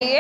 ये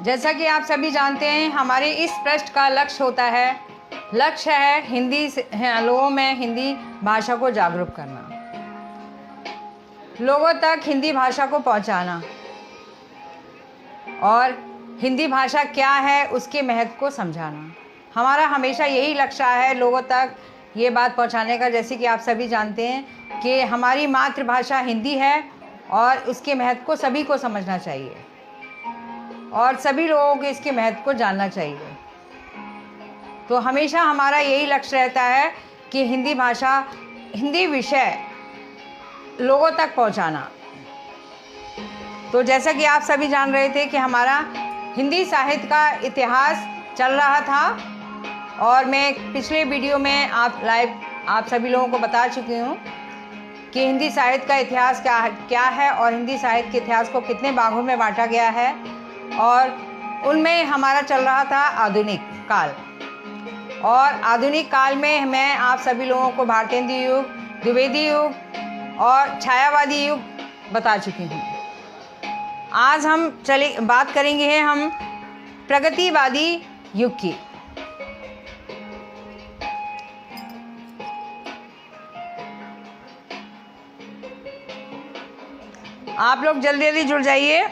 जैसा कि आप सभी जानते हैं, हमारे इस पृष्ठ का लक्ष्य है हिंदी लोगों में हिंदी भाषा को जागरूक करना, लोगों तक हिंदी भाषा को पहुंचाना और हिंदी भाषा क्या है उसके महत्व को समझाना। हमारा हमेशा यही लक्ष्य है लोगों तक ये बात पहुंचाने का। जैसे कि आप सभी जानते हैं कि हमारी मातृभाषा हिंदी है और उसके महत्व को सभी को समझना चाहिए और सभी लोगों को इसके महत्व को जानना चाहिए। तो हमेशा हमारा यही लक्ष्य रहता है कि हिंदी भाषा, हिंदी विषय लोगों तक पहुंचाना। तो जैसा कि आप सभी जान रहे थे कि हमारा हिंदी साहित्य का इतिहास चल रहा था और मैं पिछले वीडियो में आप सभी लोगों को बता चुकी हूँ कि हिंदी साहित्य का इतिहास क्या है और हिंदी साहित्य के इतिहास को कितने भागों में बांटा गया है। और उनमें हमारा चल रहा था आधुनिक काल, और आधुनिक काल में मैं आप सभी लोगों को भारतेंदु युग, द्विवेदी युग और छायावादी युग बता चुकी हूँ। आज हम बात करेंगे हम प्रगतिवादी युग की। आप लोग जल्दी जल्दी जुड़ जाइए।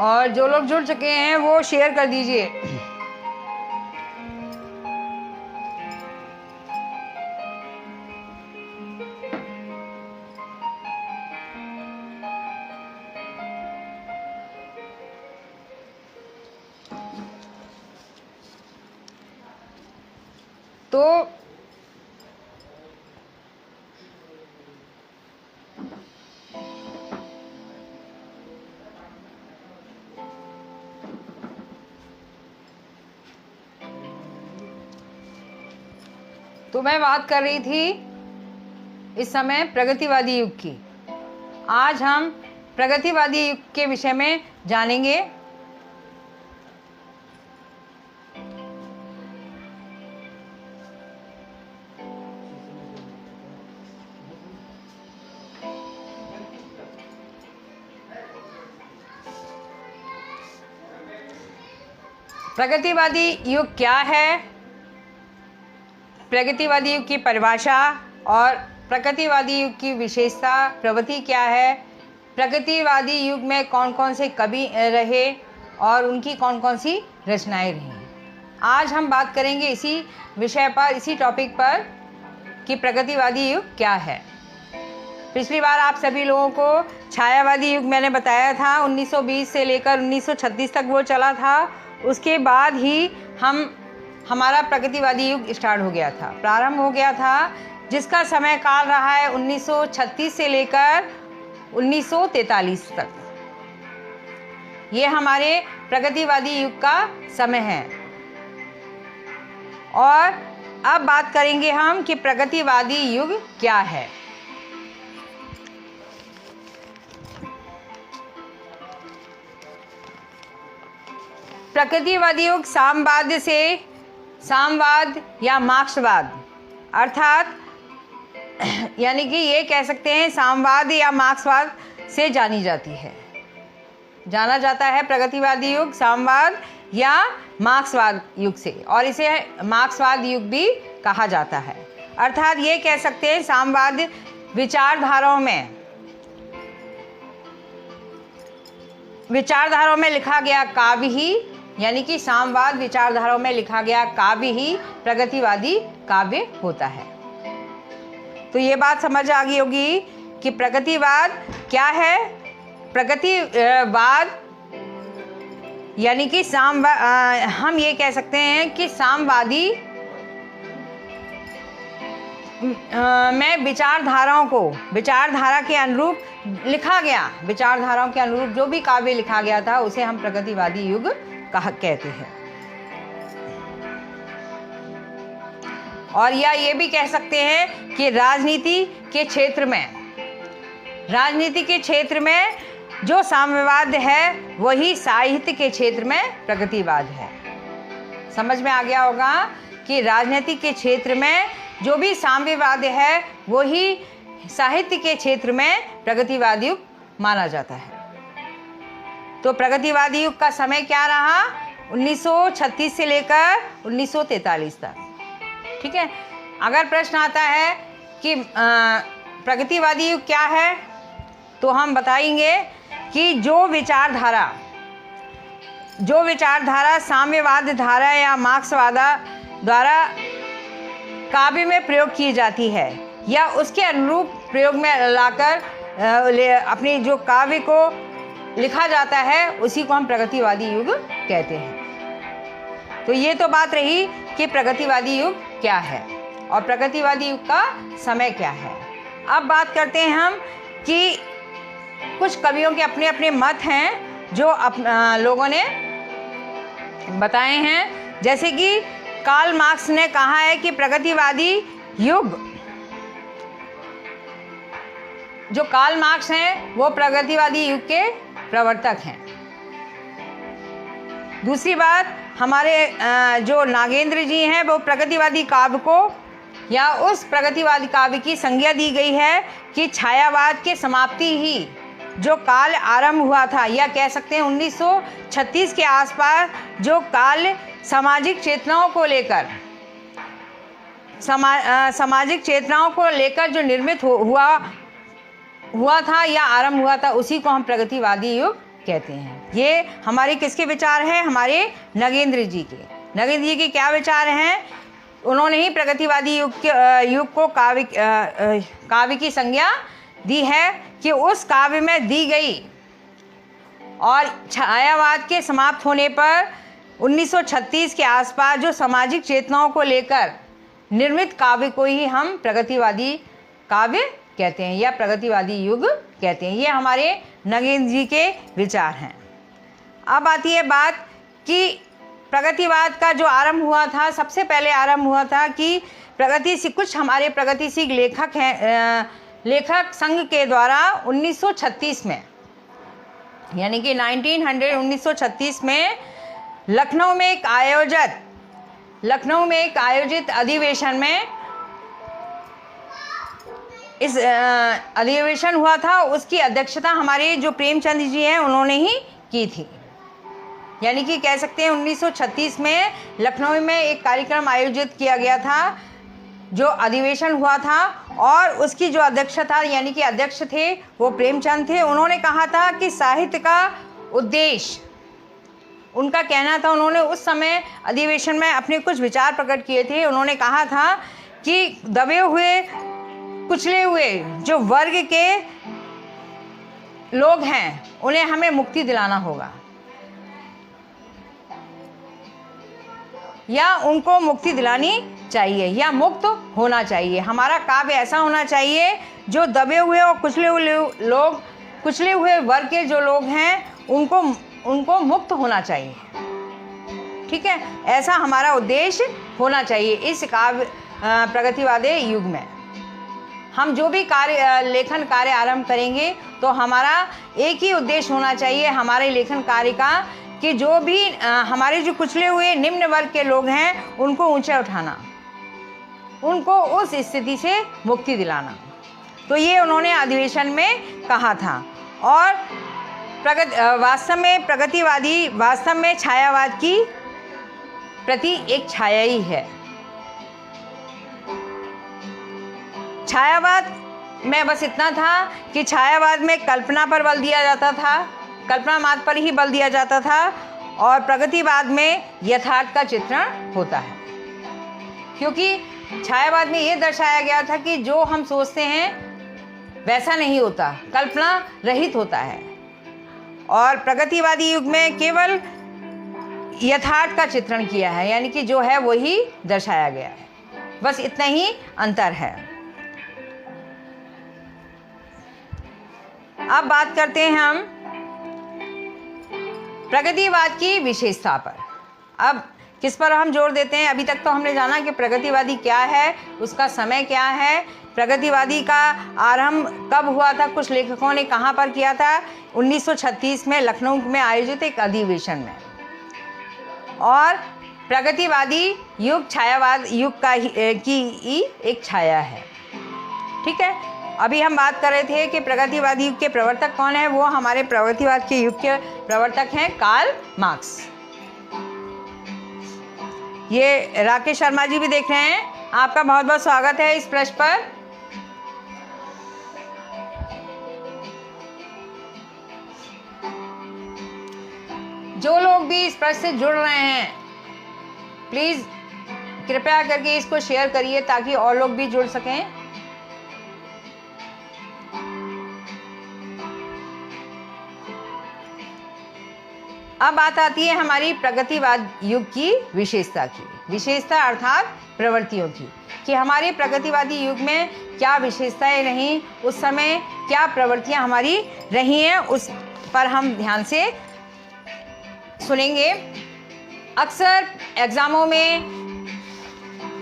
और जो लोग जुड़ चुके हैं वो शेयर कर दीजिए। तो मैं बात कर रही थी इस समय प्रगतिवादी युग की। आज हम प्रगतिवादी युग के विषय में जानेंगे। प्रगतिवादी युग क्या है, प्रगतिवादी युग की परिभाषा और प्रगतिवादी युग की विशेषता प्रवृत्ति क्या है, प्रगतिवादी युग में कौन कौन से कवि रहे और उनकी कौन कौन सी रचनाएं रहीं। आज हम बात करेंगे इसी विषय पर, इसी टॉपिक पर कि प्रगतिवादी युग क्या है। पिछली बार आप सभी लोगों को छायावादी युग मैंने बताया था, 1920 से लेकर 1936 तक वो चला था। उसके बाद ही हमारा प्रगतिवादी युग स्टार्ट हो गया था, प्रारंभ हो गया था, जिसका समय काल रहा है 1936 से लेकर 1943 तक। ये हमारे प्रगतिवादी युग का समय है। और अब बात करेंगे हम कि प्रगतिवादी युग क्या है। प्रगतिवादी युग साम्यवाद या मार्क्सवाद, अर्थात यानी कि ये कह सकते हैं साम्यवाद या मार्क्सवाद से जानी जाती है। जाना जाता है प्रगतिवादी युग साम्यवाद या मार्क्सवाद युग से, और इसे मार्क्सवाद युग भी कहा जाता है। अर्थात ये कह सकते हैं साम्यवाद विचारधाराओं में लिखा गया काव्य ही, यानी कि साम्यवाद विचारधाराओं में लिखा गया काव्य ही प्रगतिवादी काव्य होता है। तो ये बात समझ आ गई होगी कि प्रगतिवाद क्या है। प्रगतिवाद यानी कि हम ये कह सकते हैं कि साम्यवादी में विचारधारा के अनुरूप लिखा गया, विचारधाराओं के अनुरूप जो भी काव्य लिखा गया था उसे हम प्रगतिवादी युग कहते हैं। और या ये भी कह सकते हैं कि राजनीति के क्षेत्र में जो साम्यवाद है वही साहित्य के क्षेत्र में प्रगतिवाद है। समझ में आ गया होगा कि राजनीति के क्षेत्र में जो भी साम्यवाद है वही साहित्य के क्षेत्र में प्रगतिवादी युग माना जाता है। तो प्रगतिवादी युग का समय क्या रहा? 1936 से लेकर 1943 तक। ठीक है। अगर प्रश्न आता है कि प्रगतिवादी युग क्या है, तो हम बताएंगे कि जो विचारधारा साम्यवाद धारा या मार्क्सवाद द्वारा काव्य में प्रयोग की जाती है या उसके अनुरूप प्रयोग में लाकर अपनी जो काव्य को लिखा जाता है उसी को हम प्रगतिवादी युग कहते हैं। तो ये तो बात रही कि प्रगतिवादी युग क्या है और प्रगतिवादी युग का समय क्या है। अब बात करते हैं हम कि कुछ कवियों के अपने अपने मत हैं जो लोगों ने बताए हैं। जैसे कि कार्ल मार्क्स ने कहा है कि प्रगतिवादी युग, जो कार्ल मार्क्स हैं वो प्रगतिवादी युग के प्रवर्तक हैं। दूसरी बात, हमारे जो नागेंद्र जी हैं वो प्रगतिवादी काव्य को या उस प्रगतिवादी काव्य की संज्ञा दी गई है कि छायावाद के समाप्ति ही जो काल आरंभ हुआ था, या कह सकते हैं 1936 के आसपास जो काल सामाजिक चेतनाओं को लेकर जो निर्मित हुआ था या आरंभ हुआ था, उसी को हम प्रगतिवादी युग कहते हैं। ये हमारे किसके विचार हैं? हमारे नगेंद्र जी के। नगेंद्र जी के क्या विचार हैं? उन्होंने ही प्रगतिवादी युग को काव्य की संज्ञा दी है कि उस काव्य में दी गई और छायावाद के समाप्त होने पर 1936 के आसपास जो सामाजिक चेतनाओं को लेकर निर्मित काव्य को ही हम प्रगतिवादी काव्य कहते हैं या प्रगतिवादी युग कहते हैं। ये हमारे नगेंद्र जी के विचार हैं। अब आती है बात कि प्रगतिवाद का जो आरंभ हुआ था, सबसे पहले आरंभ हुआ था कि कुछ हमारे प्रगतिशील लेखक हैं, लेखक संघ के द्वारा 1936 में, यानी कि 1936 में लखनऊ में एक आयोजित अधिवेशन में इस अधिवेशन हुआ था। उसकी अध्यक्षता हमारे जो प्रेमचंद जी हैं उन्होंने ही की थी। यानी कि कह सकते हैं 1936 में लखनऊ में एक कार्यक्रम आयोजित किया गया था, जो अधिवेशन हुआ था, और उसकी जो अध्यक्षता यानी कि अध्यक्ष थे वो प्रेमचंद थे। उन्होंने कहा था कि साहित्य का उद्देश्य, उनका कहना था, उन्होंने उस समय अधिवेशन में अपने कुछ विचार प्रकट किए थे। उन्होंने कहा था कि दबे हुए कुचले हुए जो वर्ग के लोग हैं उन्हें हमें मुक्ति दिलाना होगा, या उनको मुक्ति दिलानी चाहिए या मुक्त होना चाहिए। हमारा काव्य ऐसा होना चाहिए जो दबे हुए और कुचले हुए वर्ग के जो लोग हैं उनको मुक्त होना चाहिए। ठीक है, ऐसा हमारा उद्देश्य होना चाहिए इस काव्य प्रगतिवादी युग में। हम जो भी लेखन कार्य आरंभ करेंगे तो हमारा एक ही उद्देश्य होना चाहिए हमारे लेखन कार्य का, कि जो भी हमारे जो कुचले हुए निम्न वर्ग के लोग हैं उनको ऊंचा उठाना, उनको उस स्थिति से मुक्ति दिलाना। तो ये उन्होंने अधिवेशन में कहा था। और प्रगतिवादी वास्तव में छायावाद की प्रति एक छाया ही है। छायावाद में बस इतना था कि छायावाद में कल्पना पर बल दिया जाता था, कल्पना मात्र पर ही बल दिया जाता था, और प्रगतिवाद में यथार्थ का चित्रण होता है। क्योंकि छायावाद में ये दर्शाया गया था कि जो हम सोचते हैं वैसा नहीं होता, कल्पना रहित होता है, और प्रगतिवादी युग में केवल यथार्थ का चित्रण किया है, यानी कि जो है वही दर्शाया गया है। बस इतना ही अंतर है। अब बात करते हैं हम प्रगतिवाद की विशेषता पर। अब किस पर हम जोर देते हैं? अभी तक तो हमने जाना कि प्रगतिवादी क्या है, उसका समय क्या है, प्रगतिवादी का आरंभ कब हुआ था, कुछ लेखकों ने कहाँ पर किया था, 1936 में लखनऊ में आयोजित एक अधिवेशन में। और प्रगतिवादी युग छायावाद युग की एक छाया है। ठीक है, अभी हम बात कर रहे थे कि प्रगतिवादी युग के प्रवर्तक कौन है। वो हमारे प्रगतिवाद के युग के प्रवर्तक हैं कार्ल मार्क्स। ये राकेश शर्मा जी भी देख रहे हैं, आपका बहुत बहुत स्वागत है इस पृष्ठ पर। जो लोग भी इस पृष्ठ से जुड़ रहे हैं, प्लीज़ कृपया करके इसको शेयर करिए ताकि और लोग भी जुड़ सकें। अब बात आती है हमारी प्रगतिवाद युग की विशेषता की। विशेषता अर्थात प्रवृत्तियों की, कि हमारे प्रगतिवादी युग में क्या विशेषताएं रहीं, उस समय क्या प्रवृत्तियां हमारी रही हैं, उस पर हम ध्यान से सुनेंगे। अक्सर एग्ज़ामों में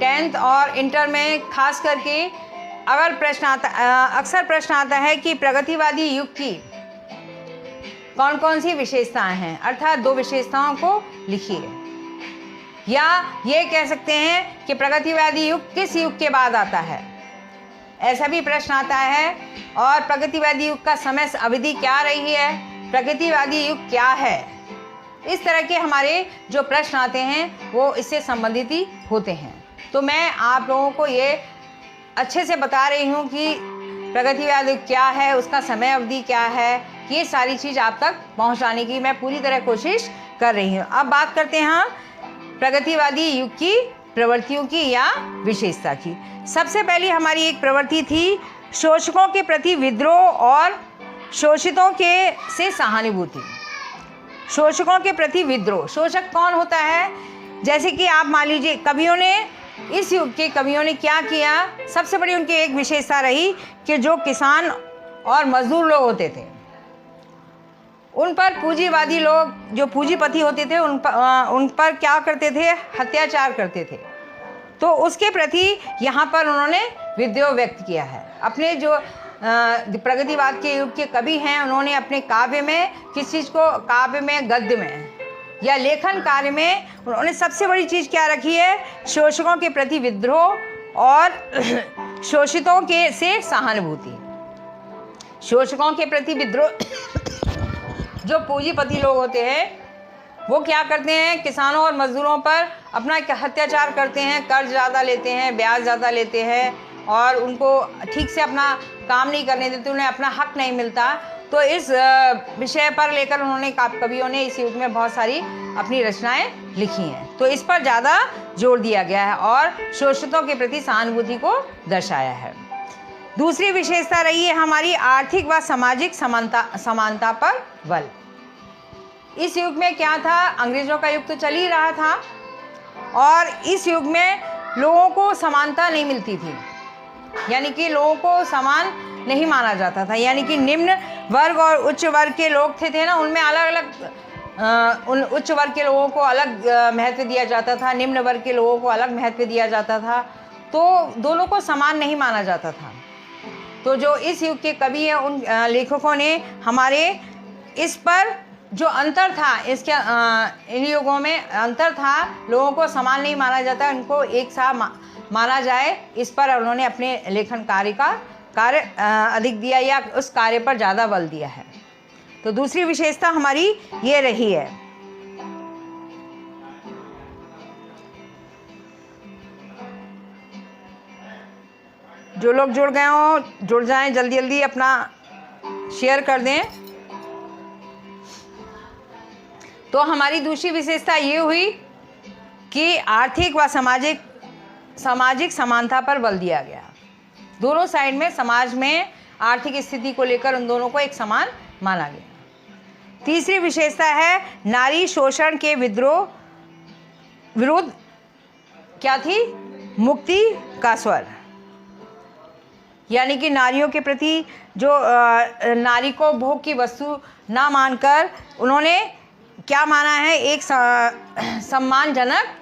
10th और इंटर में खास करके अगर अक्सर प्रश्न आता है कि प्रगतिवादी युग की कौन कौन सी विशेषताएं हैं, अर्थात 2 विशेषताओं को लिखिए। या ये कह सकते हैं कि प्रगतिवादी युग किस युग के बाद आता है, ऐसा भी प्रश्न आता है। और प्रगतिवादी युग का समय अवधि क्या रही है, प्रगतिवादी युग क्या है, इस तरह के हमारे जो प्रश्न आते हैं वो इससे संबंधित ही होते हैं। तो मैं आप लोगों को ये अच्छे से बता रही हूँ कि प्रगतिवादी युग क्या है, उसका समय अवधि क्या है, ये सारी चीज़ आप तक पहुँचाने की मैं पूरी तरह कोशिश कर रही हूँ। अब बात करते हैं प्रगतिवादी युग की प्रवृत्तियों की या विशेषता की। सबसे पहली हमारी एक प्रवृत्ति थी शोषकों के प्रति विद्रोह और शोषितों के से सहानुभूति। शोषकों के प्रति विद्रोह, शोषक कौन होता है? जैसे कि आप मान लीजिए कवियों ने, इस युग के कवियों ने क्या किया, सबसे बड़ी उनकी एक विशेषता रही कि जो किसान और मजदूर लोग होते थे उन पर पूंजीवादी लोग, जो पूंजीपति होते थे, उन पर क्या करते थे, अत्याचार करते थे। तो उसके प्रति यहाँ पर उन्होंने विद्रोह व्यक्त किया है। अपने जो प्रगतिवाद के युग के कवि हैं, उन्होंने अपने काव्य में किस चीज़ को, काव्य में, गद्य में या लेखन कार्य में उन्होंने सबसे बड़ी चीज़ क्या रखी है, शोषकों के प्रति विद्रोह और शोषितों के से सहानुभूति। शोषकों के प्रति विद्रोह जो पूंजीपति लोग होते हैं वो क्या करते हैं, किसानों और मजदूरों पर अपना अत्याचार करते हैं, कर्ज ज़्यादा लेते हैं, ब्याज ज़्यादा लेते हैं और उनको ठीक से अपना काम नहीं करने देते, उन्हें अपना हक नहीं मिलता। तो इस विषय पर लेकर उन्होंने कवियों ने इस युग में बहुत सारी अपनी रचनाएं लिखी हैं। तो इस पर ज़्यादा जोर दिया गया है और शोषितों के प्रति सहानुभूति को दर्शाया है। दूसरी विशेषता रही है हमारी आर्थिक व सामाजिक समानता पर बल। इस युग में क्या था, अंग्रेज़ों का युग तो चल ही रहा था और इस युग में लोगों को समानता नहीं मिलती थी, यानी कि लोगों को समान नहीं माना जाता था। यानी कि निम्न वर्ग और उच्च वर्ग के लोग थे ना, उनमें अलग अलग उन उच्च वर्ग के लोगों को अलग महत्व दिया जाता था, निम्न वर्ग के लोगों को अलग महत्व दिया जाता था। तो दोनों को समान नहीं माना जाता था। तो जो इस युग के कवि हैं, उन लेखकों ने हमारे इस पर जो अंतर था, इसके इन युगों में अंतर था, लोगों को समान नहीं माना जाता, उनको एक सा माना जाए, इस पर उन्होंने अपने लेखन कार्य अधिक दिया या उस कार्य पर ज़्यादा बल दिया है। तो दूसरी विशेषता हमारी ये रही है। जो लोग जुड़ गए हो जुड़ जाएं, जल्दी जल्दी अपना शेयर कर दें। तो हमारी दूसरी विशेषता ये हुई कि आर्थिक व सामाजिक समानता पर बल दिया गया। दोनों साइड में समाज में आर्थिक स्थिति को लेकर उन दोनों को एक समान माना गया। तीसरी विशेषता है नारी शोषण के विरुद्ध क्या थी? मुक्ति का स्वर। यानी कि नारियों के प्रति जो नारी को भोग की वस्तु ना मानकर उन्होंने क्या माना है? एक सम्मानजनक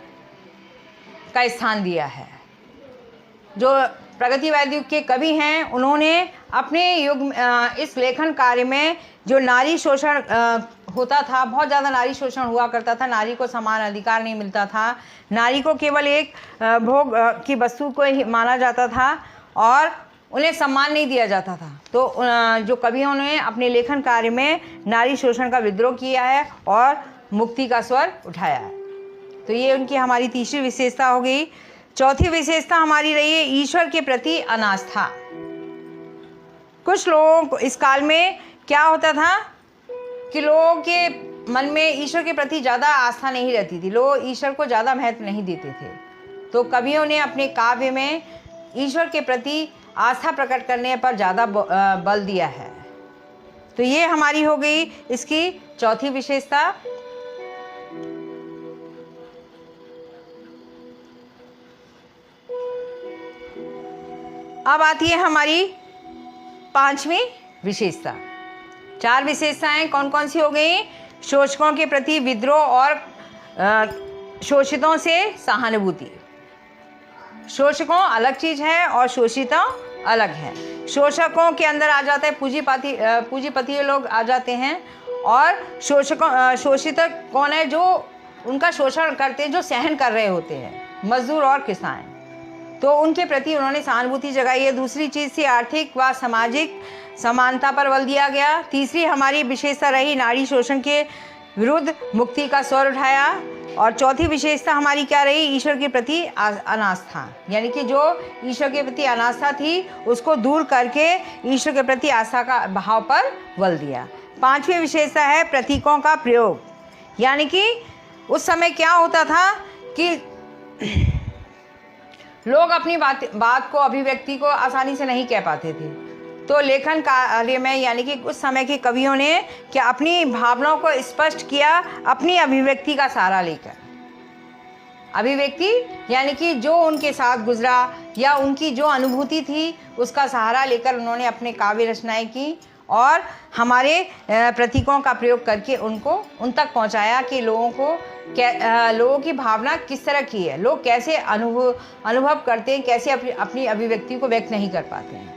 का स्थान दिया है। जो प्रगतिवादी युग के कवि हैं उन्होंने अपने युग इस लेखन कार्य में जो नारी शोषण होता था, बहुत ज़्यादा नारी शोषण हुआ करता था, नारी को समान अधिकार नहीं मिलता था, नारी को केवल एक भोग की वस्तु को ही माना जाता था और उन्हें सम्मान नहीं दिया जाता था। तो जो कवियों ने अपने लेखन कार्य में नारी शोषण का विद्रोह किया है और मुक्ति का स्वर उठाया है। तो ये उनकी हमारी तीसरी विशेषता हो गई। चौथी विशेषता हमारी रही है ईश्वर के प्रति अनास्था। कुछ लोगों को इस काल में क्या होता था कि लोगों के मन में ईश्वर के प्रति ज़्यादा आस्था नहीं रहती थी, लोग ईश्वर को ज़्यादा महत्व नहीं देते थे। तो कवियों ने अपने काव्य में ईश्वर के प्रति आस्था प्रकट करने पर ज़्यादा बल दिया है। तो ये हमारी हो गई इसकी चौथी विशेषता। अब आती है हमारी पांचवी विशेषता। चार विशेषताएं कौन कौन सी हो गई? शोषकों के प्रति विद्रोह और शोषितों से सहानुभूति। शोषकों अलग चीज है और शोषितों अलग है। शोषकों के अंदर आ जाता है पूंजीपति लोग आ जाते हैं, और शोषित कौन है? जो उनका शोषण करते हैं, जो सहन कर रहे होते हैं, मजदूर और किसान। तो उनके प्रति उन्होंने सहानुभूति जगाई है। दूसरी चीज़ थी आर्थिक व सामाजिक समानता पर बल दिया गया। तीसरी हमारी विशेषता रही नारी शोषण के विरुद्ध मुक्ति का स्वर उठाया। और चौथी विशेषता हमारी क्या रही? ईश्वर के प्रति अनास्था। यानी कि जो ईश्वर के प्रति अनास्था थी उसको दूर करके ईश्वर के प्रति आस्था का भाव पर बल दिया। पांचवी विशेषता है प्रतीकों का प्रयोग। यानी कि उस समय क्या होता था कि लोग अपनी बात को, अभिव्यक्ति को आसानी से नहीं कह पाते थे। तो लेखन कार्य में यानी कि उस समय के कवियों ने क्या अपनी भावनाओं को स्पष्ट किया अपनी अभिव्यक्ति का सहारा लेकर। अभिव्यक्ति यानी कि जो उनके साथ गुजरा या उनकी जो अनुभूति थी उसका सहारा लेकर उन्होंने अपने काव्य रचनाएं की और हमारे प्रतीकों का प्रयोग करके उनको उन तक पहुंचाया कि लोगों की भावना किस तरह की है, लोग कैसे अनुभव करते हैं, कैसे अपनी अभिव्यक्ति को व्यक्त नहीं कर पाते हैं।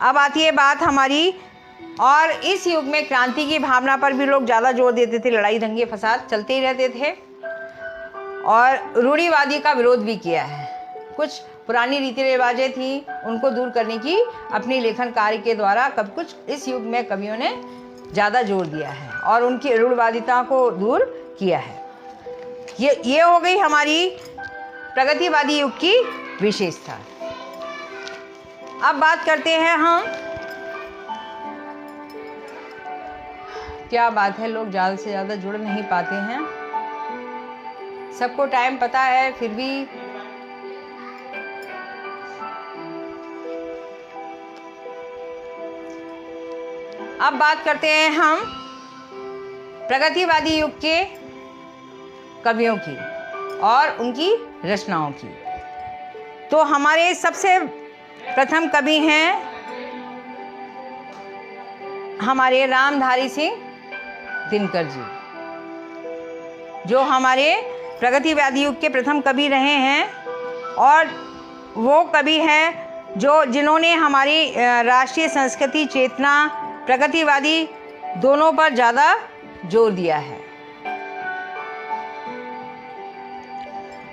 अब आती है बात हमारी, और इस युग में क्रांति की भावना पर भी लोग ज़्यादा जोर देते थे। लड़ाई दंगे फसाद चलते ही रहते थे और रूढ़िवादी का विरोध भी किया है। कुछ पुरानी रीति रिवाजें थी उनको दूर करने की अपनी लेखन कार्य के द्वारा कुछ इस युग में कवियों ने ज़्यादा जोर दिया है और उनकी रूढ़िवादिता को दूर किया है। ये हो गई हमारी प्रगतिवादी युग की विशेषता। अब बात करते हैं हम, क्या बात है लोग ज़्यादा से ज़्यादा जुड़ नहीं पाते हैं, सबको टाइम पता है फिर भी अब बात करते हैं हम प्रगतिवादी युग के कवियों की और उनकी रचनाओं की। तो हमारे सबसे प्रथम कवि हैं हमारे रामधारी सिंह दिनकर जी, जो हमारे प्रगतिवादी युग के प्रथम कवि रहे हैं और वो कवि हैं जिन्होंने हमारी राष्ट्रीय संस्कृति चेतना प्रगतिवादी दोनों पर ज़्यादा जोर दिया है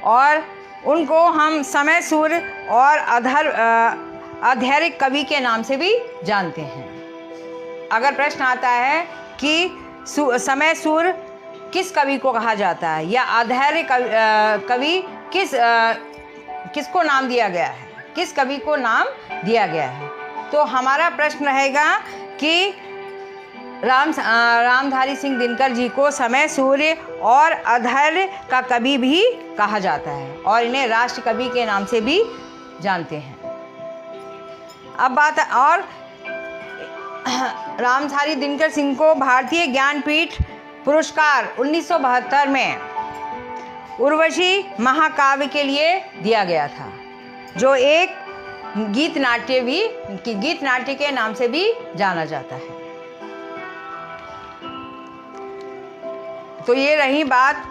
और उनको हम समय सूर्य और अधैर्य कवि के नाम से भी जानते हैं। अगर प्रश्न आता है कि समय सूर किस कवि को कहा जाता है, या अधैर्य कवि किसको नाम दिया गया है, किस कवि को नाम दिया गया है। तो हमारा प्रश्न रहेगा कि रामधारी सिंह दिनकर जी को समय सूर्य और अधैर्य का कवि भी कहा जाता है और इन्हें राष्ट्र कवि के नाम से भी जानते हैं। अब बात और रामधारी दिनकर सिंह को भारतीय ज्ञानपीठ पुरस्कार 1972 में उर्वशी महाकाव्य के लिए दिया गया था, जो एक गीत नाट्य के नाम से भी जाना जाता है। तो ये रही बात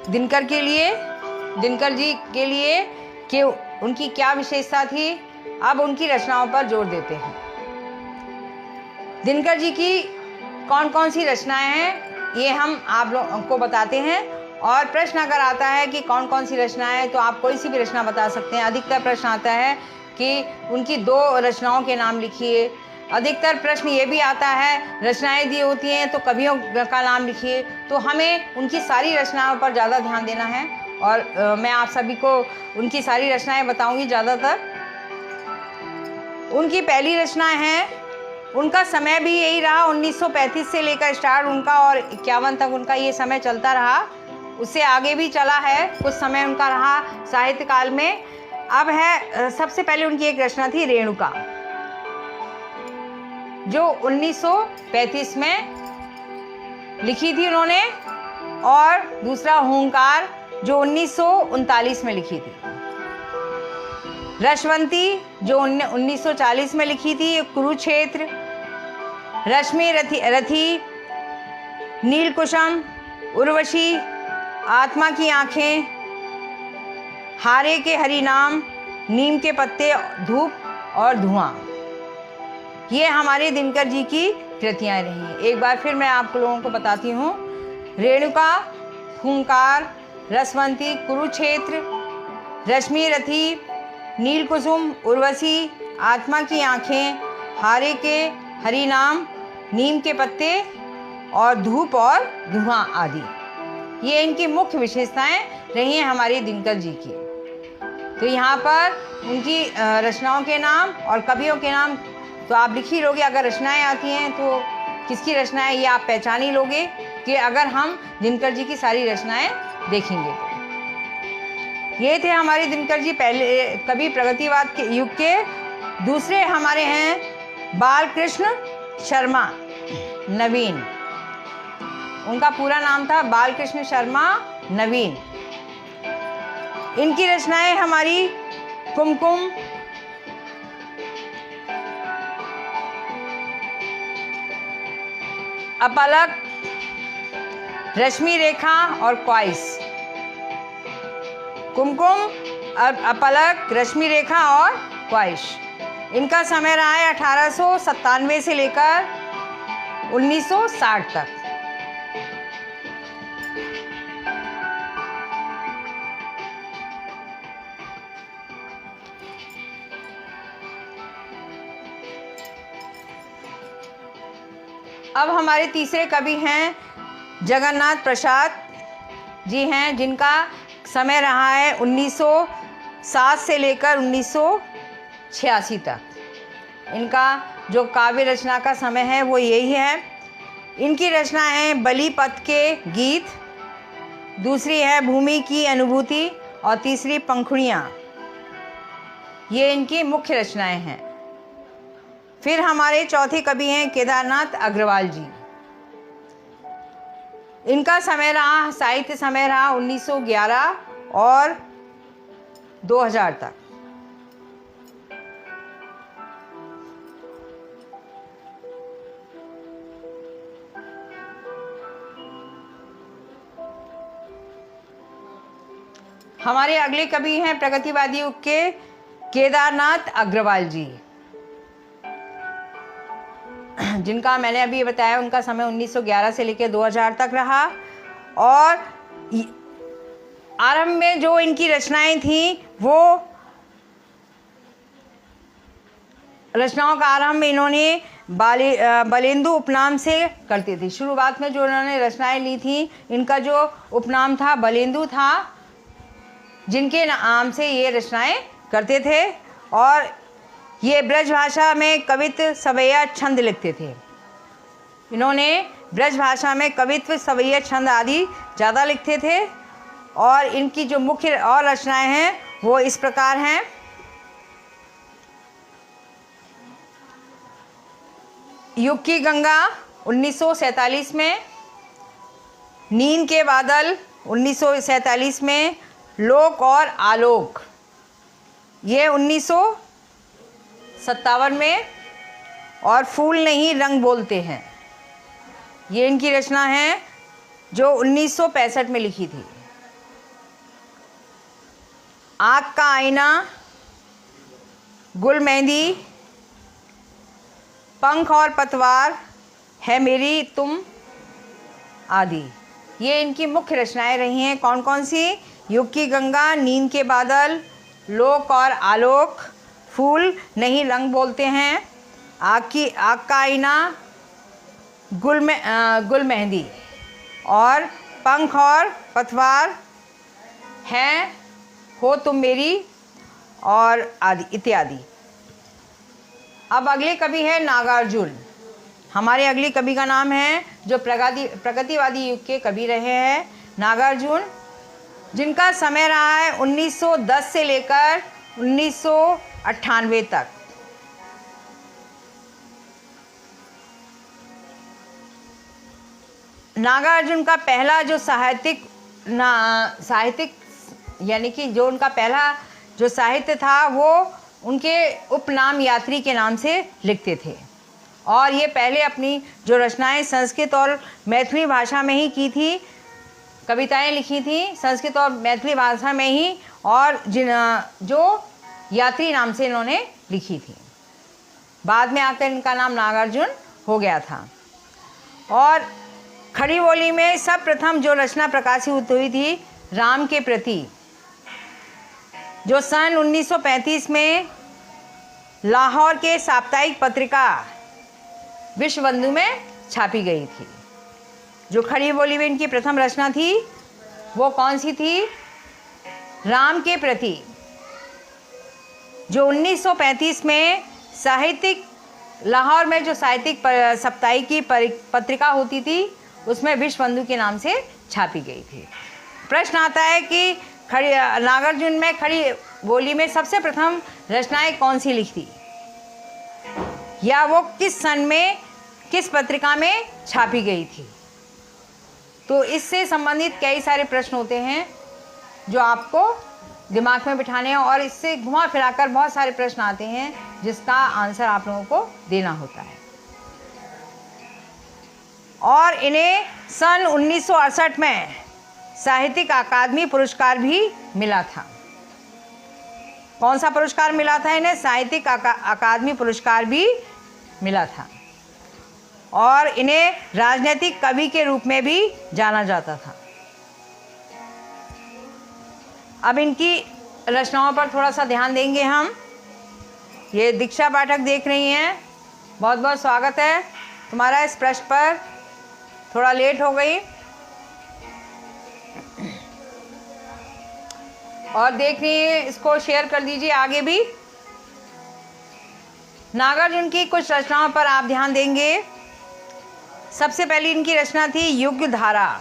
दिनकर जी के लिए कि उनकी क्या विशेषता थी। अब उनकी रचनाओं पर जोर देते हैं। दिनकर जी की कौन कौन सी रचनाएं हैं ये हम आप लोगों को बताते हैं, और प्रश्न अगर आता है कि कौन कौन सी रचनाएं हैं तो आप कोई सी भी रचना बता सकते हैं। अधिकतर प्रश्न आता है कि उनकी 2 रचनाओं के नाम लिखिए। अधिकतर प्रश्न ये भी आता है रचनाएं दी होती हैं तो कवियों का नाम लिखिए। तो हमें उनकी सारी रचनाओं पर ज़्यादा ध्यान देना है और मैं आप सभी को उनकी सारी रचनाएं बताऊंगी। ज़्यादातर उनकी पहली रचनाएं हैं, उनका समय भी यही रहा 1935 से लेकर स्टार्ट उनका और 51 तक उनका ये समय चलता रहा। उससे आगे भी चला है, कुछ समय उनका रहा साहित्य काल में। अब है सबसे पहले उनकी एक रचना थी रेणुका, जो 1935 में लिखी थी उन्होंने, और दूसरा हुंकार जो 1939 में लिखी थी। रसवंती जो 1940 में लिखी थी। कुरुक्षेत्र, रश्मि रथी, नीलकुसुम, उर्वशी, आत्मा की आंखें, हारे के हरि नाम, नीम के पत्ते, धूप और धुआं, ये हमारे दिनकर जी की कृतियाँ रही। एक बार फिर मैं आप लोगों को बताती हूँ। रेणुका, हुंकार, रसवंती, कुरुक्षेत्र, रश्मि रथी, नीलकुसुम, उर्वशी, आत्मा की आंखें, हारे के हरि नाम, नीम के पत्ते और धूप और धुआं आदि, ये इनकी मुख्य विशेषताएं रही हैं हमारी दिनकर जी की। तो यहाँ पर उनकी रचनाओं के नाम और कवियों के नाम तो आप लिख ही लोगे। अगर रचनाएं आती हैं तो किसकी रचनाएं ये आप पहचान ही लोगे कि अगर हम दिनकर जी की सारी रचनाएं देखेंगे तो। ये थे हमारे दिनकर जी पहले कवि प्रगतिवाद के युग के। दूसरे हमारे हैं बालकृष्ण शर्मा नवीन। उनका पूरा नाम था बालकृष्ण शर्मा नवीन। इनकी रचनाएं हमारी कुमकुम, अपलक, रश्मि रेखा और क्वाइस। कुमकुम, अपलक, रश्मि रेखा और क्वाइस। इनका समय रहा है 1897 से लेकर 1960 तक। अब हमारे तीसरे कवि हैं जगन्नाथ प्रसाद जी हैं, जिनका समय रहा है 1907 से लेकर 1986 तक। इनका जो काव्य रचना का समय है वो यही है। इनकी रचना है बलिपथ के गीत, दूसरी है भूमि की अनुभूति और तीसरी पंखुड़ियाँ। ये इनकी मुख्य रचनाएं हैं। फिर हमारे चौथे कवि हैं केदारनाथ अग्रवाल जी। इनका समय रहा साहित्य समय रहा 1911 और 2000 तक। हमारे अगले कवि हैं प्रगतिवादी युग के केदारनाथ अग्रवाल जी, जिनका मैंने अभी बताया उनका समय 1911 से लेकर 2000 तक रहा। और आरंभ में जो इनकी रचनाएं थीं वो रचनाओं का आरंभ में इन्होंने बलेंदु उपनाम से करते थे। शुरुआत में जो उन्होंने रचनाएं ली थी, इनका जो उपनाम था बलेंदु था, जिनके नाम से ये रचनाएं करते थे। और ये ब्रज भाषा में कवित्व, सवैया, छंद लिखते थे। इन्होंने ब्रज भाषा में कवित्व, सवैया, छंद आदि ज़्यादा लिखते थे। और इनकी जो मुख्य और रचनाएं हैं वो इस प्रकार हैं। युग की गंगा 1947 में, नींद के बादल 1947 में, लोक और आलोक ये 1957 में, और फूल नहीं रंग बोलते हैं ये इनकी रचना है जो 1965 में लिखी थी। आँख का आईना, गुल मेहंदी, पंख और पतवार, है मेरी तुम आदि ये इनकी मुख्य रचनाएं रही हैं। कौन कौन सी? युग की गंगा, नींद के बादल, लोक और आलोक, फूल नहीं रंग बोलते हैं, आँख का आईना, गुल मेहंदी, और पंख और पतवार, हैं हो तुम मेरी, और आदि इत्यादि। अब अगले कवि है नागार्जुन। हमारे अगले कवि का नाम है जो प्रगतिवादी युग के कवि रहे हैं, नागार्जुन, जिनका समय रहा है 1910 से लेकर 1998 तक। नागार्जुन का पहला जो साहित्यिक यानी कि जो उनका पहला जो साहित्य था वो उनके उपनाम यात्री के नाम से लिखते थे। और ये पहले अपनी जो रचनाएं संस्कृत और मैथिली भाषा में ही की थी, कविताएं लिखी थी संस्कृत और मैथिली भाषा में ही, और जो यात्री नाम से इन्होंने लिखी थी। बाद में आकर इनका नाम नागार्जुन हो गया था। और खड़ी बोली में सब प्रथम जो रचना प्रकाशित हुई थी राम के प्रति, जो सन 1935 में लाहौर के साप्ताहिक पत्रिका विश्वबंधु में छापी गई थी। जो खड़ी बोली में इनकी प्रथम रचना थी वो कौन सी थी? राम के प्रति, जो 1935 में साहित्यिक लाहौर में जो साहित्यिक साप्ताहिक की पत्रिका होती थी उसमें विश्वबंधु के नाम से छापी गई थी। प्रश्न आता है कि नागार्जुन में खड़ी बोली में सबसे प्रथम रचनाएं कौन सी लिखी, या वो किस सन में किस पत्रिका में छापी गई थी? तो इससे संबंधित कई सारे प्रश्न होते हैं जो आपको दिमाग में बिठाने हैं, और इससे घुमा फिराकर बहुत सारे प्रश्न आते हैं जिसका आंसर आप लोगों को देना होता है। और इन्हें सन 1968 में साहित्यिक अकादमी पुरस्कार भी मिला था। कौन सा पुरस्कार मिला था इन्हें? साहित्यिक अकादमी पुरस्कार भी मिला था। और इन्हें राजनीतिक कवि के रूप में भी जाना जाता था। अब इनकी रचनाओं पर थोड़ा सा ध्यान देंगे हम। ये दीक्षा पाठक देख रही हैं, बहुत बहुत स्वागत है तुम्हारा इस पृष्ठ पर। थोड़ा लेट हो गई और देख रही हैं, इसको शेयर कर दीजिए आगे भी। नागार्जुन की कुछ रचनाओं पर आप ध्यान देंगे। सबसे पहली इनकी रचना थी युग धारा,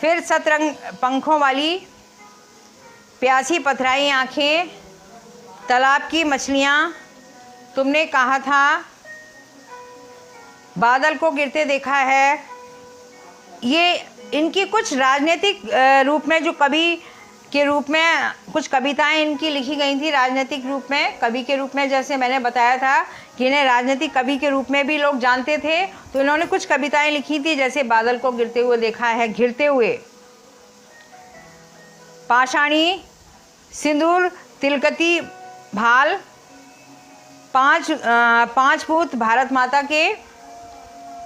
फिर सतरंग पंखों वाली, प्यासी पथराई आंखें, तालाब की मछलियाँ, तुमने कहा था, बादल को गिरते देखा है। ये इनकी कुछ राजनीतिक रूप में, जो कवि के रूप में कुछ कविताएं इनकी लिखी गई थी राजनीतिक रूप में, कवि के रूप में। जैसे मैंने बताया था कि इन्हें राजनीतिक कवि के रूप में भी लोग जानते थे, तो इन्होंने कुछ कविताएं लिखी थी जैसे बादल को गिरते हुए देखा है, घिरते हुए, पाषाणी, सिंदूर तिलकती भाल, पांच पूत भारत माता के,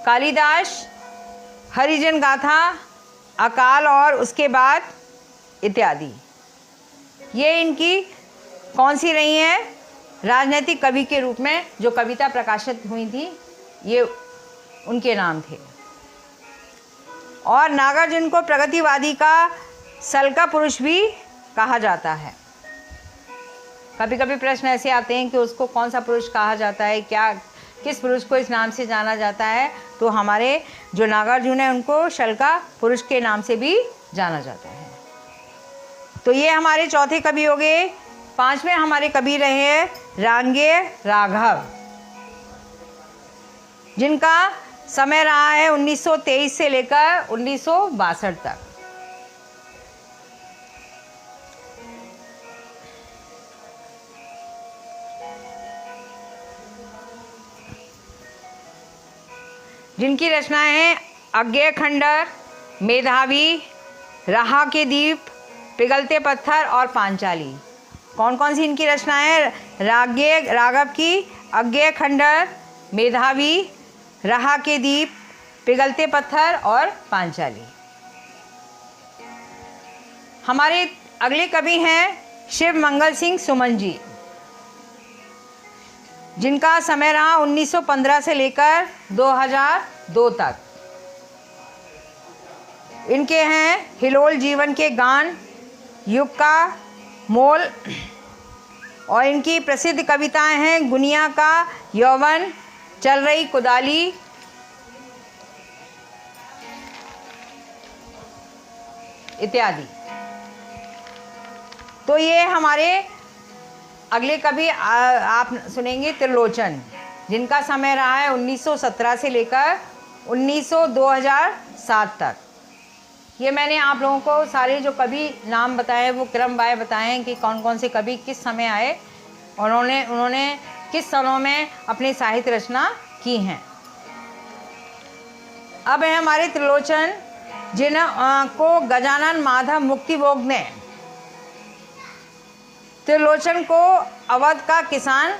कालिदास, हरिजन गाथा, अकाल और उसके बाद इत्यादि। ये इनकी कौन सी रही हैं? राजनीतिक कवि के रूप में जो कविता प्रकाशित हुई थी ये उनके नाम थे। और नागार्जुन को प्रगतिवादी का सल्का पुरुष भी कहा जाता है। कभी कभी प्रश्न ऐसे आते हैं कि उसको कौन सा पुरुष कहा जाता है, क्या किस पुरुष को इस नाम से जाना जाता है, तो हमारे जो नागार्जुन है उनको शल्का पुरुष के नाम से भी जाना जाता है। तो ये हमारे चौथे कवि हो गए। पांचवें हमारे कवि रहे हैं रांगेय राघव, जिनका समय रहा है 1923 से लेकर 1962 तक। जिनकी रचनाएं हैं अज्ञेय खंडर, मेधावी, राहा के दीप, पिघलते पत्थर और पांचाली। कौन कौन सी इनकी रचनाएं हैं? राघव की अज्ञेय खंडर, मेधावी, राहा के दीप, पिघलते पत्थर और पांचाली। हमारे अगले कवि हैं शिव मंगल सिंह सुमन जी, जिनका समय रहा 1915 से लेकर 2002 तक। इनके हैं हिलोल जीवन के गान, युग का मोल, और इनकी प्रसिद्ध कविताएं हैं गुनिया का यौवन, चल रही कुदाली, इत्यादि। तो ये हमारे अगले कवि आप सुनेंगे त्रिलोचन, जिनका समय रहा है 1917 से लेकर 2007 तक। ये मैंने आप लोगों को सारे जो कवि नाम बताए वो क्रम बाय बताए हैं कि कौन कौन से कवि किस समय आए और उन्होंने किस सालों में अपनी साहित्य रचना की हैं। अब है हमारे त्रिलोचन, जिनको गजानन माधव मुक्तिभोग ने त्रिलोचन को अवध का किसान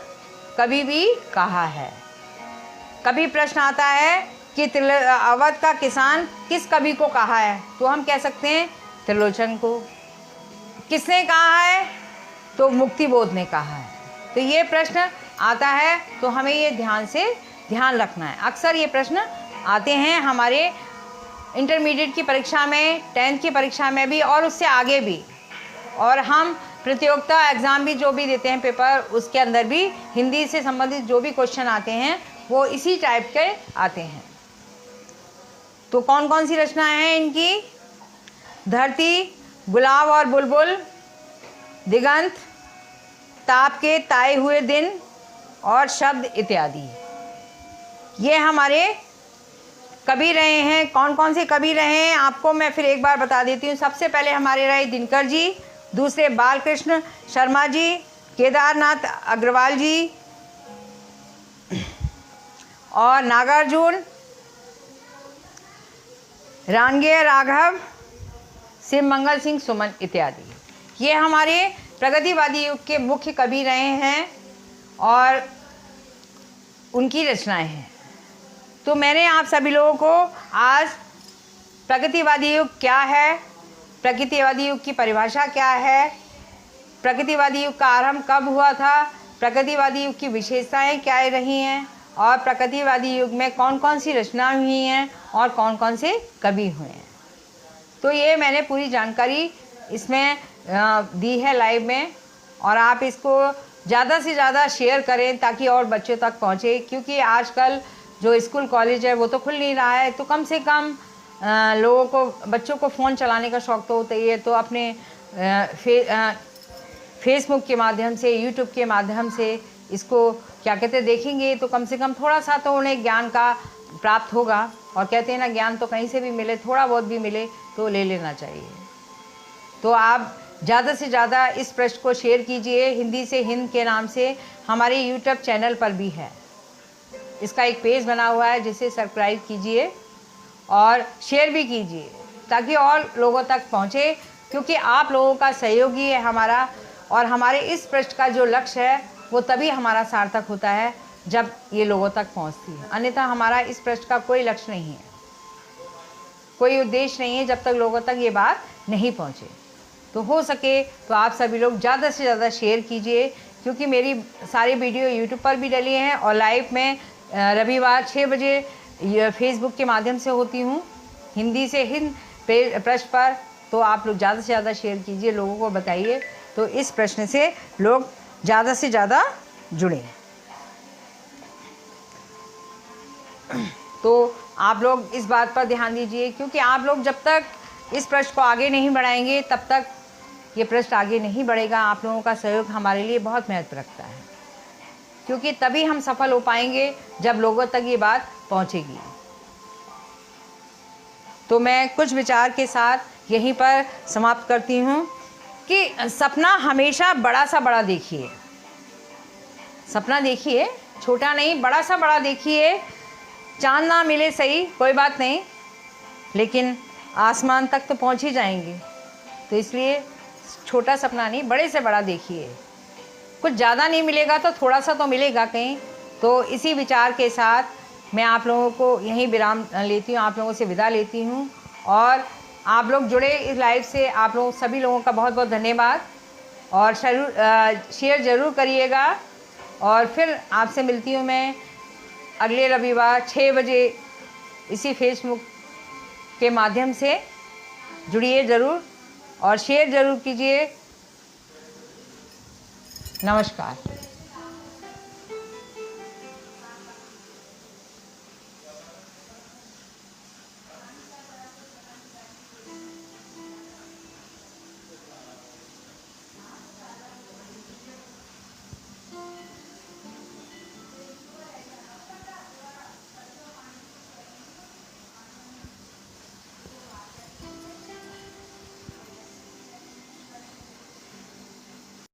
कवि भी कहा है। कभी प्रश्न आता है कि अवध का किसान किस कवि को कहा है, तो हम कह सकते हैं त्रिलोचन को। किसने कहा है? तो मुक्तिबोध ने कहा है। तो ये प्रश्न आता है तो हमें ये ध्यान रखना है। अक्सर ये प्रश्न आते हैं हमारे इंटरमीडिएट की परीक्षा में, 10th की परीक्षा में भी और उससे आगे भी, और हम प्रतियोगिता एग्ज़ाम भी जो भी देते हैं पेपर, उसके अंदर भी हिंदी से संबंधित जो भी क्वेश्चन आते हैं वो इसी टाइप के आते हैं। तो कौन कौन सी रचनाएं हैं इनकी? धरती, गुलाब और बुलबुल, दिगंत, ताप के ताए हुए दिन और शब्द इत्यादि। ये हमारे कवि रहे हैं। कौन कौन से कवि रहे हैं आपको मैं फिर एक बार बता देती हूँ। सबसे पहले हमारे रहे दिनकर जी, दूसरे बालकृष्ण शर्मा जी, केदारनाथ अग्रवाल जी और नागार्जुन, रांगेय राघव, शिव मंगल सिंह सुमन इत्यादि। ये हमारे प्रगतिवादी युग के मुख्य कवि रहे हैं और उनकी रचनाएं हैं। तो मैंने आप सभी लोगों को आज प्रगतिवादी युग क्या है, प्रगतिवादी युग की परिभाषा क्या है, प्रगतिवादी युग का आरंभ कब हुआ था, प्रगतिवादी युग की विशेषताएं क्या रही हैं और प्रगतिवादी युग में कौन कौन सी रचनाएं हुई हैं और कौन कौन से कवि हुए हैं, तो ये मैंने पूरी जानकारी इसमें दी है लाइव में। और आप इसको ज़्यादा से ज़्यादा शेयर करें ताकि और बच्चों तक पहुँचे, क्योंकि आजकल जो स्कूल कॉलेज है वो तो खुल नहीं रहा है, तो कम से कम लोगों को, बच्चों को फ़ोन चलाने का शौक़ तो होता ही है, तो अपने फेसबुक के माध्यम से, यूट्यूब के माध्यम से इसको क्या कहते हैं देखेंगे तो कम से कम थोड़ा सा तो उन्हें ज्ञान का प्राप्त होगा। और कहते हैं ना, ज्ञान तो कहीं से भी मिले, थोड़ा बहुत भी मिले तो ले लेना चाहिए। तो आप ज़्यादा से ज़्यादा इस पृष्ठ को शेयर कीजिए। हिंदी से हिंद के नाम से हमारे यूट्यूब चैनल पर भी है, इसका एक पेज बना हुआ है जिसे सब्सक्राइब कीजिए और शेयर भी कीजिए ताकि और लोगों तक पहुँचे, क्योंकि आप लोगों का सहयोग ही है हमारा, और हमारे इस पृष्ठ का जो लक्ष्य है वो तभी हमारा सार्थक होता है जब ये लोगों तक पहुंचती है। अन्यथा हमारा इस पृष्ठ का कोई लक्ष्य नहीं है, कोई उद्देश्य नहीं है जब तक लोगों तक ये बात नहीं पहुंचे। तो हो सके तो आप सभी लोग ज़्यादा से ज़्यादा शेयर कीजिए क्योंकि मेरी सारी वीडियो यूट्यूब पर भी डली हैं और लाइव में रविवार 6 बजे फेसबुक के माध्यम से होती हूँ, हिंदी से हिंद प्रश्न पर। तो आप लोग ज़्यादा से ज़्यादा शेयर कीजिए, लोगों को बताइए, तो इस प्रश्न से लोग ज़्यादा से ज़्यादा जुड़े। तो आप लोग इस बात पर ध्यान दीजिए, क्योंकि आप लोग जब तक इस प्रश्न को आगे नहीं बढ़ाएंगे तब तक ये प्रश्न आगे नहीं बढ़ेगा। आप लोगों का सहयोग हमारे लिए बहुत महत्व रखता है, क्योंकि तभी हम सफल हो पाएंगे जब लोगों तक ये बात पहुंचेगी। तो मैं कुछ विचार के साथ यहीं पर समाप्त करती हूँ कि सपना हमेशा बड़ा सा बड़ा देखिए। सपना देखिए, छोटा नहीं, बड़ा सा बड़ा देखिए। चांद ना मिले सही, कोई बात नहीं, लेकिन आसमान तक तो पहुंच ही जाएंगे। तो इसलिए छोटा सपना नहीं, बड़े से बड़ा देखिए। कुछ ज़्यादा नहीं मिलेगा तो थोड़ा सा तो मिलेगा कहीं। तो इसी विचार के साथ मैं आप लोगों को यहीं विराम लेती हूँ, आप लोगों से विदा लेती हूँ। और आप लोग जुड़े इस लाइव से, आप लोग सभी लोगों का बहुत बहुत धन्यवाद। और शेयर ज़रूर करिएगा। और फिर आपसे मिलती हूँ मैं अगले रविवार 6 बजे इसी फेसबुक के माध्यम से। जुड़िए ज़रूर और शेयर ज़रूर कीजिए। नमस्कार।